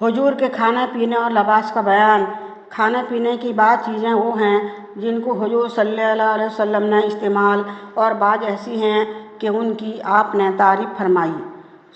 हुजूर के खाने पीने और लिबास का बयान। खाने पीने की बात चीज़ें वो हैं जिनको हुजूर सल्लल्लाहु अलैहि वसल्लम ने इस्तेमाल और बाज ऐसी हैं कि उनकी आपने तारीफ़ फरमाई।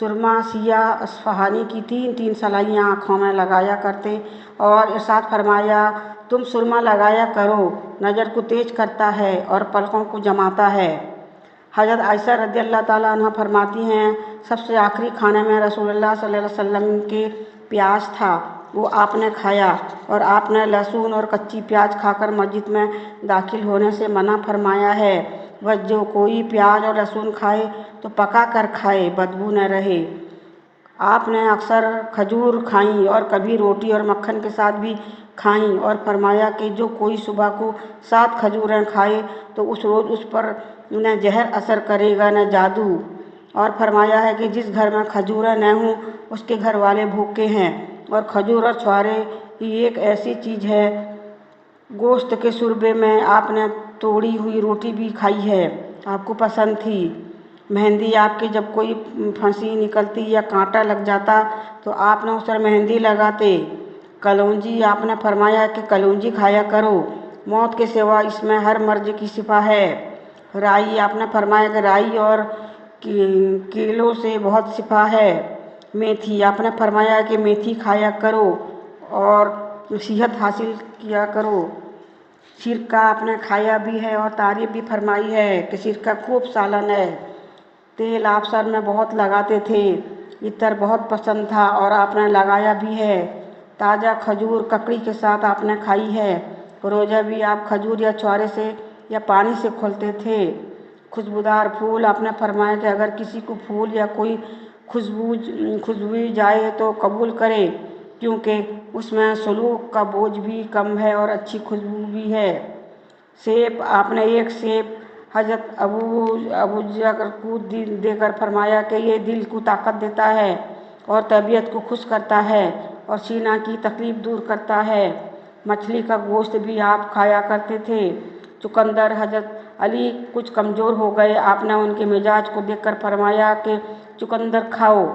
सुरमा सिया अस्फ़हानी की 3-3 सलाइयाँ आँखों में लगाया करते और इरशाद फरमाया, तुम सुरमा लगाया करो, नज़र को तेज करता है और पलकों को जमाता है। हज़रत आयशा रज़ियल्लाहु ताला अन्हा फरमाती हैं, सबसे आखिरी खाने में रसूलुल्लाह सल्लल्लाहु अलैहि वसल्लम के प्याज था, वो आपने खाया और आपने लहसुन और कच्ची प्याज खाकर मस्जिद में दाखिल होने से मना फरमाया है। वह जो कोई प्याज और लहसुन खाए तो पका कर खाए, बदबू न रहे। आपने अक्सर खजूर खाईं और कभी रोटी और मक्खन के साथ भी खाईं और फरमाया कि जो कोई सुबह को 7 खजूरें खाए तो उस रोज़ उस पर न जहर असर करेगा न जादू। और फरमाया है कि जिस घर में खजूरें न हों उसके घर वाले भूखे हैं। और खजूर और छुहारे ही एक ऐसी चीज़ है, गोश्त के शुरबे में आपने तोड़ी हुई रोटी भी खाई है, आपको पसंद थी। मेहंदी आपके जब कोई फंसी निकलती या कांटा लग जाता तो आपने उस पर मेहंदी लगाते। कलौंजी आपने फरमाया कि कलौंजी खाया करो, मौत के सिवा इसमें हर मर्ज की शिफा है। राई आपने फरमाया कि राई और कीलों से बहुत शिफा है। मेथी आपने फरमाया कि मेथी खाया करो और सेहत हासिल किया करो। सिरका आपने खाया भी है और तारीफ़ भी फरमाई है कि सिरका खूब सालन है। तेल आप सर में बहुत लगाते थे, इत्र बहुत पसंद था और आपने लगाया भी है। ताज़ा खजूर ककड़ी के साथ आपने खाई है। रोज़ा भी आप खजूर या छुहारे से या पानी से खोलते थे। खुशबूदार फूल आपने फरमाया कि अगर किसी को फूल या कोई खुशबू जाए तो कबूल करे, क्योंकि उसमें सलूक का बोझ भी कम है और अच्छी खुशबू भी है। सेब आपने एक सेब हज़रत अबू जर को देकर फरमाया कि ये दिल को ताकत देता है और तबीयत को खुश करता है और सीना की तकलीफ़ दूर करता है। मछली का गोश्त भी आप खाया करते थे। चुकंदर हज़रत अली कुछ कमज़ोर हो गए, आपने उनके मिजाज को देखकर फरमाया कि चुकंदर खाओ।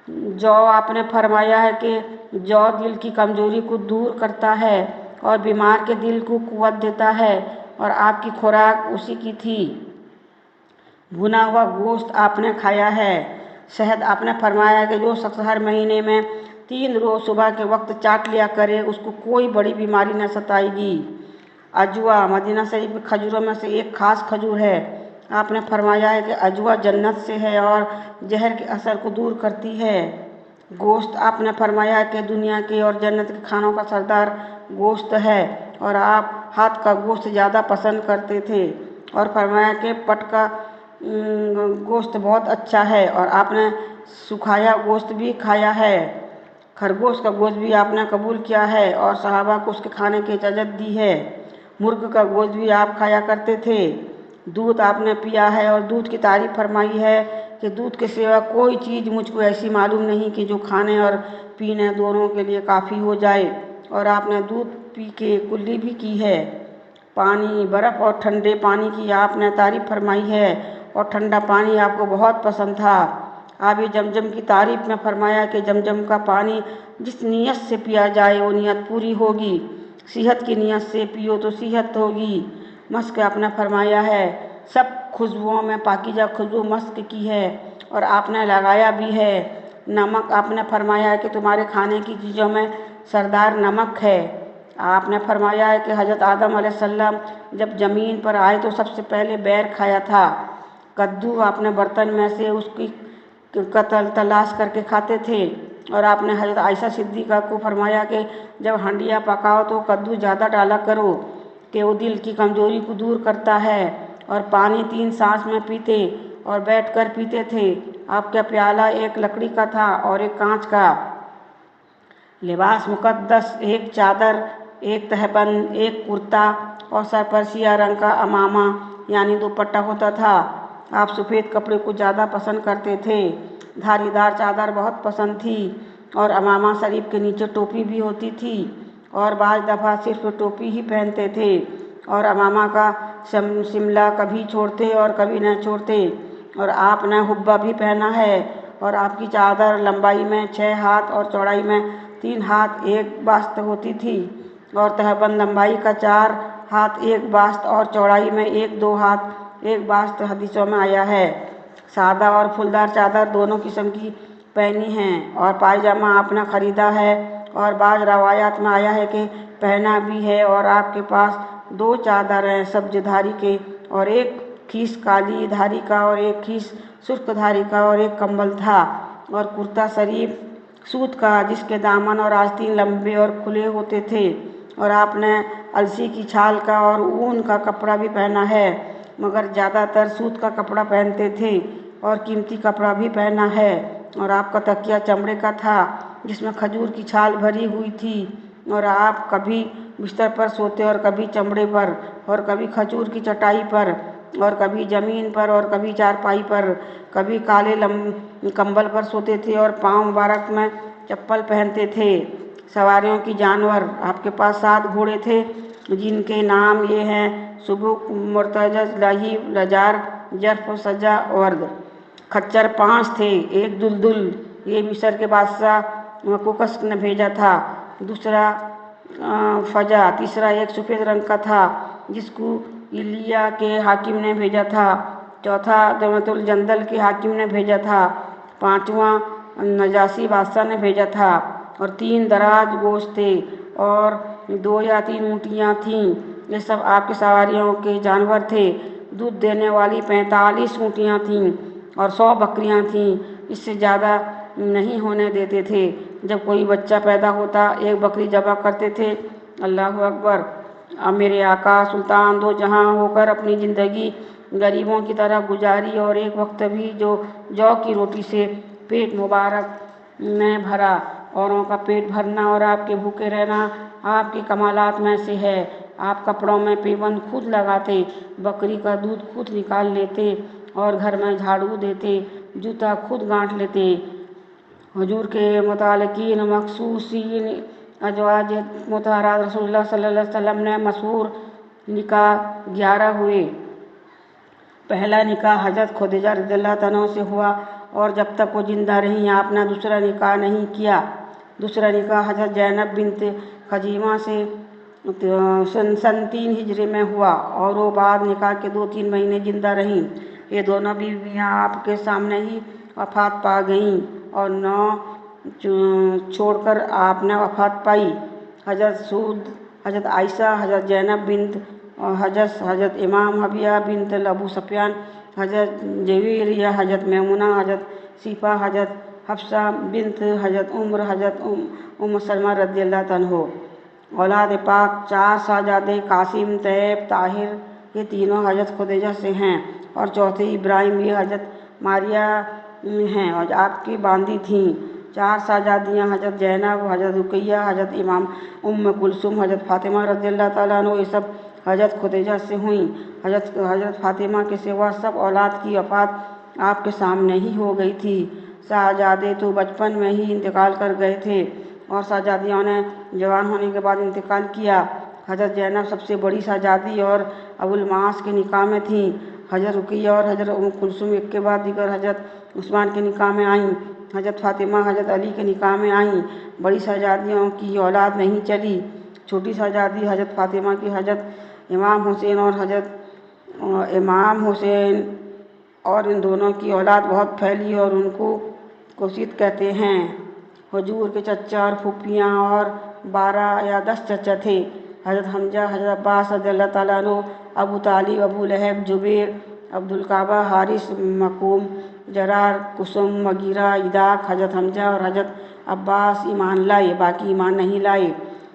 जौ आपने फरमाया है कि जौ दिल की कमज़ोरी को दूर करता है और बीमार के दिल को कुव्वत देता है और आपकी खुराक उसी की थी। भुना हुआ गोश्त आपने खाया है। शहद आपने फरमाया कि जो शख्स हर महीने में 3 रोज़ सुबह के वक्त चाट लिया करे उसको कोई बड़ी बीमारी न सताएगी। अजवा मदीना शरीफ में खजूरों में से एक ख़ास खजूर है। आपने फरमाया है कि अजवा जन्नत से है और जहर के असर को दूर करती है। गोश्त आपने फरमाया कि दुनिया के और जन्नत के खानों का सरदार गोश्त है और आप हाथ का गोश्त ज़्यादा पसंद करते थे। और फरमाया कि पट का गोश्त बहुत अच्छा है और आपने सुखाया गोश्त भी खाया है। खरगोश का गोश्त भी आपने कबूल किया है और सहाबा को उसके खाने की इजाज़त दी है। मुर्ग का गोश्त भी आप खाया करते थे। दूध आपने पिया है और दूध की तारीफ़ फरमाई है कि दूध के सिवा कोई चीज़ मुझको ऐसी मालूम नहीं कि जो खाने और पीने दोनों के लिए काफ़ी हो जाए। और आपने दूध पी के कुल्ली भी की है। पानी बर्फ़ और ठंडे पानी की आपने तारीफ़ फरमाई है और ठंडा पानी आपको बहुत पसंद था। आबे जमजम की तारीफ़ में फरमाया कि जमजम का पानी जिस नीयत से पिया जाए वो नीयत पूरी होगी। सेहत की नीयत से पियो तो सेहत होगी। मस्क आपने फरमाया है, सब खुशबुओं में पाकीज़ा खुशबू मस्क की है और आपने लगाया भी है। नमक आपने फरमाया है कि तुम्हारे खाने की चीज़ों में सरदार नमक है। आपने फरमाया है कि हज़रत आदम अलैहिस्सलाम जब ज़मीन पर आए तो सबसे पहले बैर खाया था। कद्दू आपने बर्तन में से उसकी तलाश करके खाते थे। और आपने हज़रत आयशा सिद्दीक़ा को फरमाया कि जब हंडिया पकाओ तो कद्दू ज़्यादा डाला करो कि वो दिल की कमज़ोरी को दूर करता है। और पानी 3 सांस में पीते और बैठकर पीते थे। आपका प्याला एक लकड़ी का था और एक कांच का। लिबास मुक़द्दस एक चादर, एक तहबंद, एक कुर्ता और सर पर सिया रंग का अमामा यानी दुपट्टा होता था। आप सफ़ेद कपड़े को ज़्यादा पसंद करते थे। धारीदार चादर बहुत पसंद थी और अमामा शरीफ के नीचे टोपी भी होती थी और बाज़ दफ़ा सिर्फ टोपी ही पहनते थे और अमामा का शिमला कभी छोड़ते और कभी न छोड़ते। और आपने हुब्बा भी पहना है और आपकी चादर लंबाई में 6 हाथ और चौड़ाई में 3 हाथ 1 बास्त होती थी और तहबंद लंबाई का 4 हाथ 1 बास्त और चौड़ाई में 1-2 हाथ 1 बास्त हदीसों में आया है। सादा और फूलदार चादर दोनों किस्म की पहनी हैं और पायजामा आपने खरीदा है और बाज़ रवायात में आया है कि पहना भी है और आपके पास 2 चादर हैं सब्ज धारी के और 1 खीस काली धारी का और 1 खीस सुर्ख धारी का और 1 कंबल था और कुर्ता शरीफ सूत का जिसके दामन और आस्तीन लंबे और खुले होते थे और आपने अलसी की छाल का और ऊन का कपड़ा भी पहना है मगर ज़्यादातर सूत का कपड़ा पहनते थे और कीमती कपड़ा भी पहना है और आपका तकिया चमड़े का था जिसमें खजूर की छाल भरी हुई थी और आप कभी बिस्तर पर सोते और कभी चमड़े पर और कभी खजूर की चटाई पर और कभी ज़मीन पर और कभी चारपाई पर, कभी काले कंबल पर सोते थे और पाँव मुबारक में चप्पल पहनते थे। सवारियों की जानवर आपके पास 7 घोड़े थे जिनके नाम ये हैं सुबुक, मुर्तजज, लहीब, लजार, जर्फ, सजा, वर्द। खच्चर 5 थे, एक दुलदुल, ये मिस्र के बादशाह कुकस ने भेजा था, दूसरा फजा, तीसरा एक सफ़ेद रंग का था जिसको इलिया के हाकिम ने भेजा था, चौथा दमतुल जंदल के हाकिम ने भेजा था, 5वां नजासी बादशाह ने भेजा था और 3 दराज गोश्त थे और 2 या 3 ऊँटियाँ थीं। ये सब आपके सवारियों के जानवर थे। दूध देने वाली 45 ऊँटियाँ थीं और 100 बकरियाँ थीं, इससे ज़्यादा नहीं होने देते थे। जब कोई बच्चा पैदा होता 1 बकरी ज़बह करते थे। अल्लाह अकबर। अब मेरे आका सुल्तान दो जहां होकर अपनी ज़िंदगी गरीबों की तरह गुजारी और एक वक्त भी जो जौ की रोटी से पेट मुबारक ने भरा। औरों का पेट भरना और आपके भूखे रहना आपके कमालात में से है। आप कपड़ों में पेबंद खुद लगाते, बकरी का दूध खुद निकाल लेते और घर में झाड़ू देते, जूता खुद गांठ लेते। हुजूर के मुतालिकीन मखसूसीन अजवाज मुतहरात रसूलुल्लाह सल्लल्लाहु अलैहि वसल्लम ने मशहूर निकाह 11 हुए। पहला निकाह हज़रत खुदीजा रज़ियल्लाहु अन्हा से हुआ और जब तक वो जिंदा रहीं आपने दूसरा निकाह नहीं किया। दूसरा निकाह हज़रत ज़ैनब बिन्त खज़ीमा से सन 3 हिजरी में हुआ और वो बाद निकाह के 2-3 महीने जिंदा रहीं। ये दोनों बीवियाँ आपके सामने ही वफ़ात पा गईं और 9 छोड़कर आपने वफ़ात पाई। हज़रत सूद, हज़रत आयशा, हज़रत ज़ैनब बिन्त हज़रत इमाम हबिया बिन्त अबू सुफ़ियान, हज़रत जवेरिया, हज़रत मैमुना, हज़रत सीफा, हज़रत हफ्सा बिन्त हज़रत उम्र, हज़रत उम्म सलमा रज़ियल्लाहु अन्हा। औलाद पाक 4 शहजादे कासिम, तैब, ताहिर ये तीनों हज़रत खुदीजा से हैं और चौथे इब्राहिम ये हज़रत मारिया हैं और आपकी बांदी थीं। 4 शहजादियाँ हज़रत ज़ैनब, हज़रत रुक़ैया, हज़रत इमाम उम्म कुलसूम, हज़रत फ़ातिमा रज़ियल्लाहु तआला अन्हा ये सब हज़रत खुदीजा से हुईं। हज़रत फ़ातिमा के सिवा सब औलाद की वफ़ात आपके सामने ही हो गई थी। शहजादे तो बचपन में ही इंतकाल कर गए थे और शहजादियों ने जवान होने के बाद इंतकाल किया। हज़रत ज़ैनब सबसे बड़ी शहजादी और अबुल मास के निकाह में थीं। हज़रत रुक़ैया और हज़रत उम्म कुलसूम एक के बाद दीगर हज़रत उस्मान के निकाह में आईं। हज़रत फ़ातिमा हज़रत अली के निकाह में आईं। बड़ी शहजादियों की औलाद नहीं चली। छोटी शहजादी हज़रत फ़ातिमा की हज़रत इमाम हुसैन और हज़रत इमाम हुसैन और इन दोनों की औलाद बहुत फैली और उनको कुसीद कहते हैं। हुजूर के चचा और फूफियाँ और 12 या 10 चचा थे। हज़रत हमजा, हज़रत अब्बास रज़ियल्लाहु तआला अन्हु, अबू तालिब, अबू लहब, जुबैर, अब्दुल काबा, हारिस, मकूम, जरार, कुसुम, मगीरा, इदाक, हज़रत हमजा और हज़रत अब्बास ईमान लाए, बाकी ईमान नहीं लाए।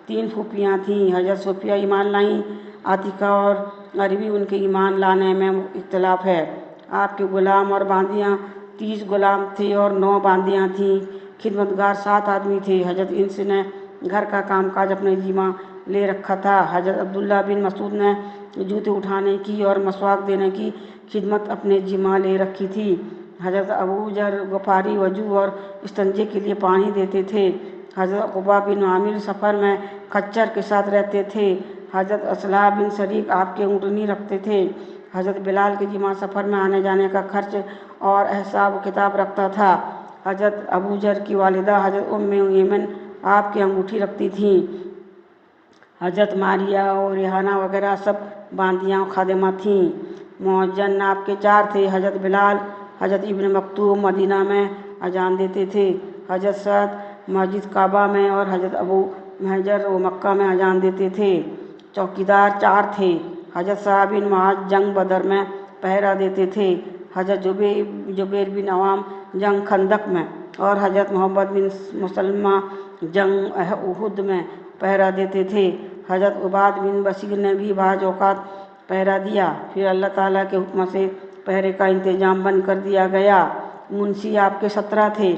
3 फूफियाँ थीं। हज़रत सोफिया ईमान लाईं। आतिका और अरबी उनके ईमान लाने में इख्तिलाफ है। आपके गुलाम और बांदियाँ 30 गुलाम थे और 9 बांदियाँ थीं। खिदमतगार 7 आदमी थे। हज़रत इंस ने घर का कामकाज अपने ज़िम्मा ले रखा था। हज़रत अब्दुल्ला बिन मसूद ने जूते उठाने की और मसवाक देने की खिदमत अपने ज़िम्मा ले रखी थी। हज़रत अबू ज़र गफ़ारी वजू और इस्तंजे के लिए पानी देते थे। हज़रत उक़बा बिन आमिर सफ़र में खच्चर के साथ रहते थे। हज़रत असला बिन शरीक आपके ऊँटनी रखते थे। हज़रत बिलाल के ज़िम्मा सफ़र में आने जाने का खर्च और हिसाब किताब रखता था। हज़रत अबू ज़र की वालिदा हज़रत उम्मे यमन आपकी अंगूठी रखती थीं। हज़रत मारिया और रेहाना वगैरह सब बांदियाँ खादिमा थीं। मुअज्जिन आपके 4 थे। हज़रत बिलाल, हज़रत इब्न मक्तूम मदीना में अजान देते थे। हज़रत सअद मस्जिद काबा में और हज़रत अबू महजर वो मक्का में अजान देते थे। चौकीदार 4 थे। हज़रत साअद बिन मुआज़ जंग बदर में पहरा देते थे। हज़रत जुबैर बिन अवाम जंग खंदक में और हज़रत मोहम्मद बिन मुसलमा जंग उहुद में पहरा देते थे। हज़रत उबाद बिन बशीर ने भी बाज़ औक़ात पहरा दिया। फिर अल्लाह ताला के हुक्म से पहरे का इंतज़ाम बंद कर दिया गया। मुंशी आपके 17 थे।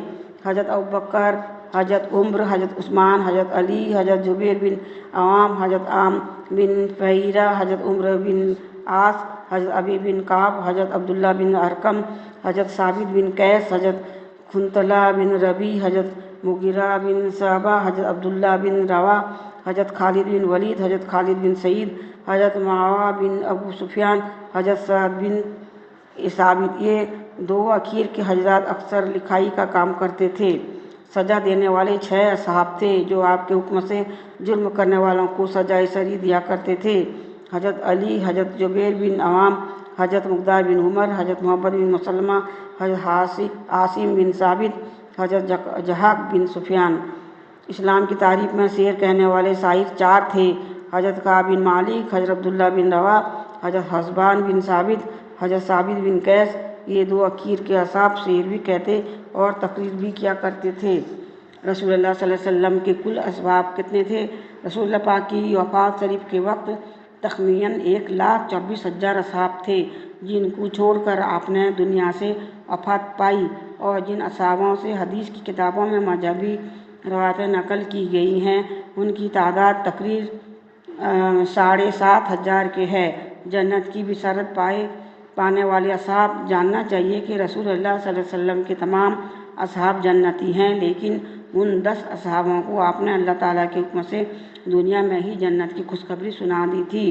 हज़रत अबू बकर, हज़रत उम्र, हज़रत उस्मान, हज़रत अली, हज़रत जुबैर बिन अवाम, हज़रत आम बिन फ़हीरा, हज़रत उम्र बिन आस, हज़रत अबी बिन काब, हज़रत अब्दुल्ला बिन अरकम, हज़रत साबित बिन कैस, हज़रत खुंतला बिन रबी, हज़रत मुगिरा बिन शअबा, हज़रत अब्दुल्ला बिन रवा, हज़रत खालिद बिन वलीद, हज़रत खालिद बिन सईद, हज़रत मुआविया बिन अबू सुफियान, हज़रत सअद बिन साबित। ये 2 आखिर के हज़रात अक्सर लिखाई का काम करते थे। सज़ा देने वाले 6 असहाब थे जो आपके हुक्म से जुल्म करने वालों को सज़ाए सरी दिया करते थे। हज़रत अली, हज़रत जुबैर बिन अवाम, हज़रत मुक़दार बिन उमर, हज़रत मोहम्मद बिन मुसलमा, हज़रत आसिम बिन साबित, हज़रत जहाक बिन सुफियान। इस्लाम की तारीफ़ में शेर कहने वाले शायर 4 थे। हज़रत काब बिन मालिक, हज़रत अब्दुल्ला बिन रवा, हज़रत हसबान बिन साबित, हज़रत साबित बिन कैस। ये 2 आखिर के असहाब शेर भी कहते और तकरीर भी किया करते थे। रसूलुल्लाह सल्लल्लाहु अलैहि वसल्लम के कुल असहाब कितने थे? रसूलुल्लाह पाक की वफ़ात शरीफ के वक्त तख़मीनन 1,24,000 असहाब थे जिनको छोड़कर आपने दुनिया से वफ़ात पाई। और जिन असहाबों से हदीस की किताबों में मज़हबी रवायतें नकल की गई हैं उनकी तादाद तकरीबन 7,500 के है। जन्नत की बिशारत पाने वाले असहाब जानना चाहिए कि रसूलुल्लाह सल्लल्लाहु अलैहि वसल्लम के तमाम असहाब जन्नती हैं, लेकिन उन 10 असहाबों को आपने अल्लाह ताला के हुक्म से दुनिया में ही जन्नत की खुशखबरी सुना दी थी।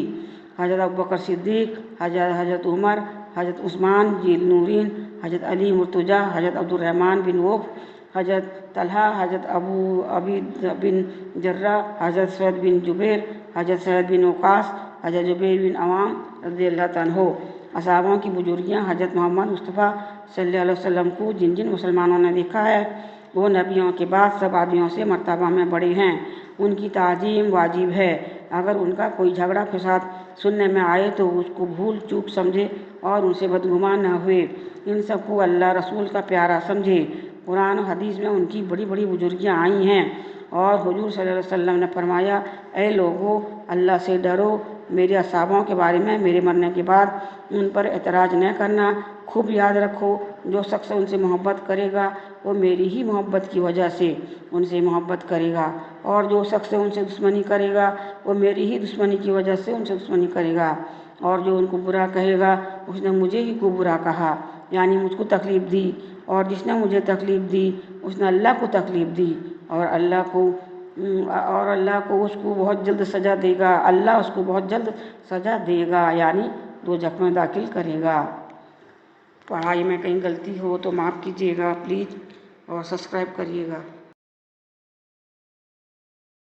हज़रत अबू बकर सिद्दीक़, हज़रत उमर, हज़रत उस्मान ज़िल नूरैन, हज़रत अली मुर्तज़ा, हज़रत अब्दुर्रहमान बिन औफ़, हज़रत तलहा, हज़रत अबू उबैदा बिन जर्राह, हज़रत सअद बिन जुबैर, हज़रत सअद बिन वक़ास, हज़रत जुबैर बिन अवाम रज़ियल्लाहु अन्हु। असहाबों की बुजुर्गियाँ हज़रत मोहम्मद मुस्तफ़ा सल्लल्लाहु अलैहि वसल्लम को जिन जिन मुसलमानों ने देखा है वो नबियों के बाद सब आदमियों से मर्तबा में बड़े हैं। उनकी ताज़ीम वाजिब है। अगर उनका कोई झगड़ा फसाद सुनने में आए तो उसको भूल चूक समझे और उनसे बदगुमान न हुए। इन सबको अल्लाह रसूल का प्यारा समझे। कुरान और हदीस में उनकी बड़ी बड़ी बुजुर्गियाँ आई हैं और हुजूर सल्लल्लाहु अलैहि वसल्लम ने फरमाया, ऐ लोगो, अल्लाह से डरो। मेरे असहाबों के बारे में मेरे मरने के बाद उन पर एतराज़ न करना। खूब याद रखो, जो शख्स उनसे मोहब्बत करेगा वो मेरी ही मोहब्बत की वजह से उनसे मोहब्बत करेगा, और जो शख्स उनसे दुश्मनी करेगा वो मेरी ही दुश्मनी की वजह से उनसे दुश्मनी करेगा। और जो उनको बुरा कहेगा उसने मुझे ही को बुरा कहा, यानी मुझको तकलीफ़ दी, और जिसने मुझे तकलीफ़ दी उसने अल्लाह को तकलीफ़ दी, और अल्लाह को उसको बहुत जल्द सज़ा देगा। अल्लाह उसको बहुत जल्द सज़ा देगा, यानी दोज़ख में दाखिल करेगा। पढ़ाई में कहीं गलती हो तो माफ़ कीजिएगा प्लीज़, और सब्सक्राइब करिएगा।